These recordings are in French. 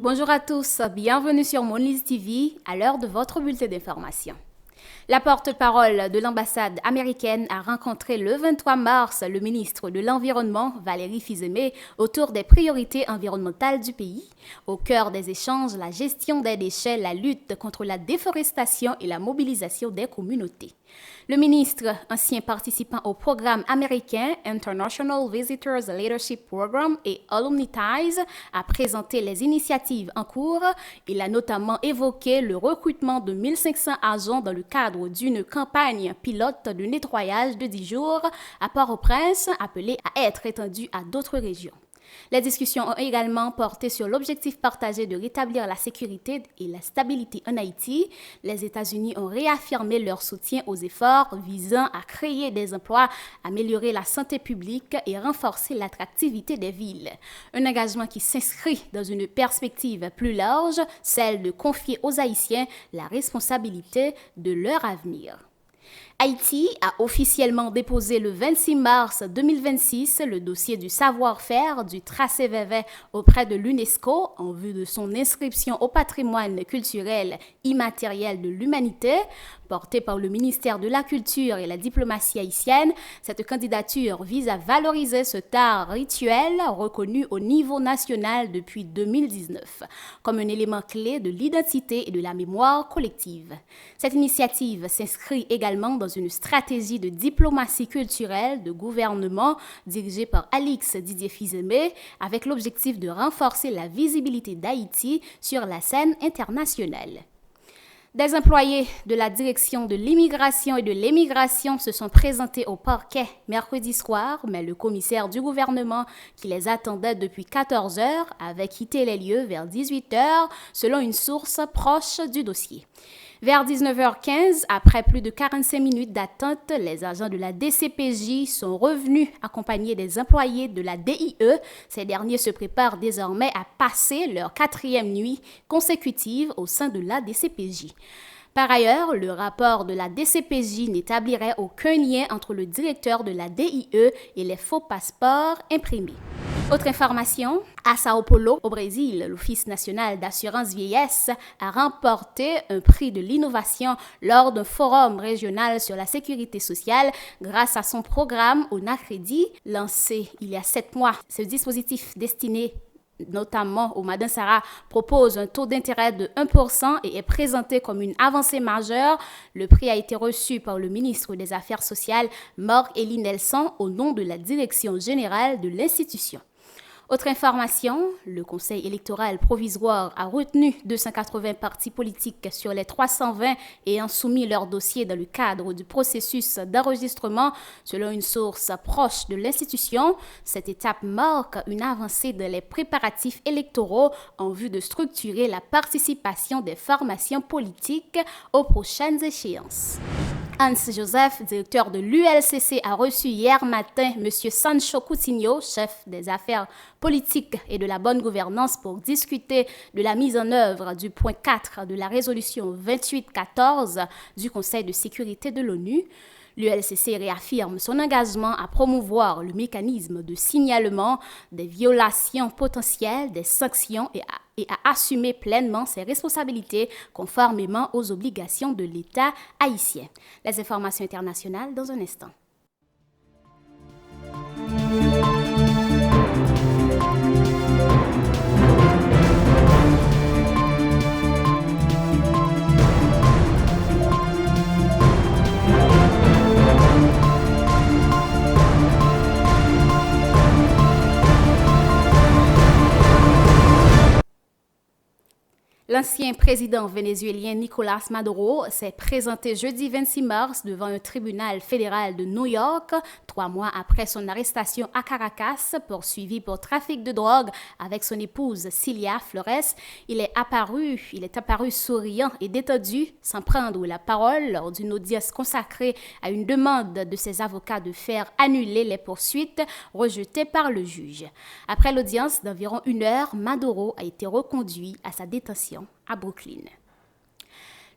Bonjour à tous, bienvenue sur Monlise TV à l'heure de votre bulletin d'information. La porte-parole de l'ambassade américaine a rencontré le 23 mars le ministre de l'Environnement, Valérie Fils-Aimé, autour des priorités environnementales du pays. Au cœur des échanges, la gestion des déchets, la lutte contre la déforestation et la mobilisation des communautés. Le ministre, ancien participant au programme américain International Visitors Leadership Program et Alumni Ties, a présenté les initiatives en cours. Il a notamment évoqué le recrutement de 1500 agents dans le cadre d'une campagne pilote de nettoyage de 10 jours à Port-au-Prince, appelée à être étendue à d'autres régions. Les discussions ont également porté sur l'objectif partagé de rétablir la sécurité et la stabilité en Haïti. Les États-Unis ont réaffirmé leur soutien aux efforts visant à créer des emplois, améliorer la santé publique et renforcer l'attractivité des villes. Un engagement qui s'inscrit dans une perspective plus large, celle de confier aux Haïtiens la responsabilité de leur avenir. Haïti a officiellement déposé le 26 mars 2026 le dossier du savoir-faire du tracé Vevey auprès de l'UNESCO en vue de son inscription au patrimoine culturel immatériel de l'humanité. Portée par le ministère de la Culture et la diplomatie haïtienne, cette candidature vise à valoriser ce art rituel reconnu au niveau national depuis 2019 comme un élément clé de l'identité et de la mémoire collective. Cette initiative s'inscrit également dans une stratégie de diplomatie culturelle de gouvernement dirigée par Alix Didier Fils-Aimé avec l'objectif de renforcer la visibilité d'Haïti sur la scène internationale. Des employés de la direction de l'immigration et de l'émigration se sont présentés au parquet mercredi soir, mais le commissaire du gouvernement qui les attendait depuis 14 heures avait quitté les lieux vers 18 heures, selon une source proche du dossier. Vers 19h15, après plus de 45 minutes d'attente, les agents de la DCPJ sont revenus accompagnés des employés de la DIE. Ces derniers se préparent désormais à passer leur 4e nuit consécutive au sein de la DCPJ. Par ailleurs, le rapport de la DCPJ n'établirait aucun lien entre le directeur de la DIE et les faux passeports imprimés. Autre information, à Sao Paulo, au Brésil, l'Office national d'assurance vieillesse a remporté un prix de l'innovation lors d'un forum régional sur la sécurité sociale grâce à son programme ONACREDI, lancé il y a 7 mois. Ce dispositif destiné notamment au Madin Sarah, propose un taux d'intérêt de 1% et est présenté comme une avancée majeure. Le prix a été reçu par le ministre des Affaires sociales, Marc-Élie Nelson, au nom de la direction générale de l'institution. Autre information, le Conseil électoral provisoire a retenu 280 partis politiques sur les 320 ayant soumis leur dossier dans le cadre du processus d'enregistrement, selon une source proche de l'institution. Cette étape marque une avancée dans les préparatifs électoraux en vue de structurer la participation des formations politiques aux prochaines échéances. Hans Joseph, directeur de l'ULCC, a reçu hier matin M. Sancho Coutinho, chef des affaires politiques et de la bonne gouvernance, pour discuter de la mise en œuvre du point 4 de la résolution 2814 du Conseil de sécurité de l'ONU. L'ULCC réaffirme son engagement à promouvoir le mécanisme de signalement des violations potentielles, des sanctions et à assumer pleinement ses responsabilités conformément aux obligations de l'État haïtien. Les informations internationales dans un instant. L'ancien président vénézuélien Nicolás Maduro s'est présenté jeudi 26 mars devant un tribunal fédéral de New York, 3 mois après son arrestation à Caracas, poursuivi pour trafic de drogue avec son épouse Cilia Flores. Il est apparu souriant et détendu, sans prendre la parole lors d'une audience consacrée à une demande de ses avocats de faire annuler les poursuites rejetées par le juge. Après l'audience d'environ 1 heure, Maduro a été reconduit à sa détention à Brooklyn.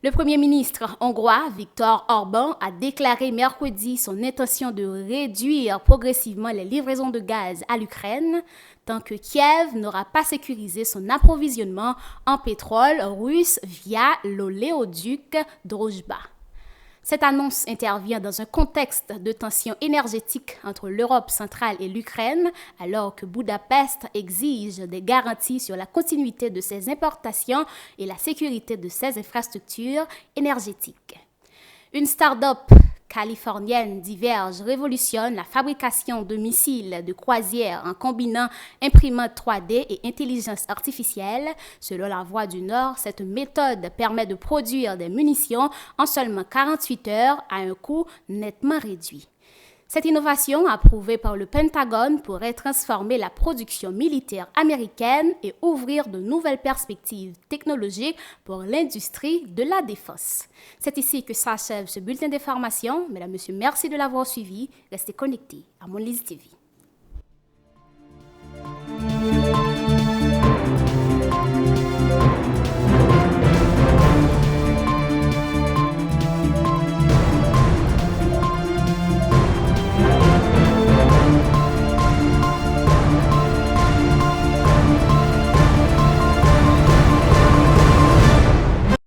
Le Premier ministre hongrois Viktor Orban a déclaré mercredi son intention de réduire progressivement les livraisons de gaz à l'Ukraine tant que Kiev n'aura pas sécurisé son approvisionnement en pétrole russe via l'oléoduc Druzhba. Cette annonce intervient dans un contexte de tension énergétique entre l'Europe centrale et l'Ukraine, alors que Budapest exige des garanties sur la continuité de ses importations et la sécurité de ses infrastructures énergétiques. Une start-up californienne Diverge révolutionne la fabrication de missiles de croisière en combinant imprimante 3D et intelligence artificielle. Selon la Voix du Nord, cette méthode permet de produire des munitions en seulement 48 heures à un coût nettement réduit. Cette innovation, approuvée par le Pentagone, pourrait transformer la production militaire américaine et ouvrir de nouvelles perspectives technologiques pour l'industrie de la défense. C'est ici que s'achève ce bulletin d'information. Mesdames, Messieurs, merci de l'avoir suivi. Restez connectés à Monlise TV.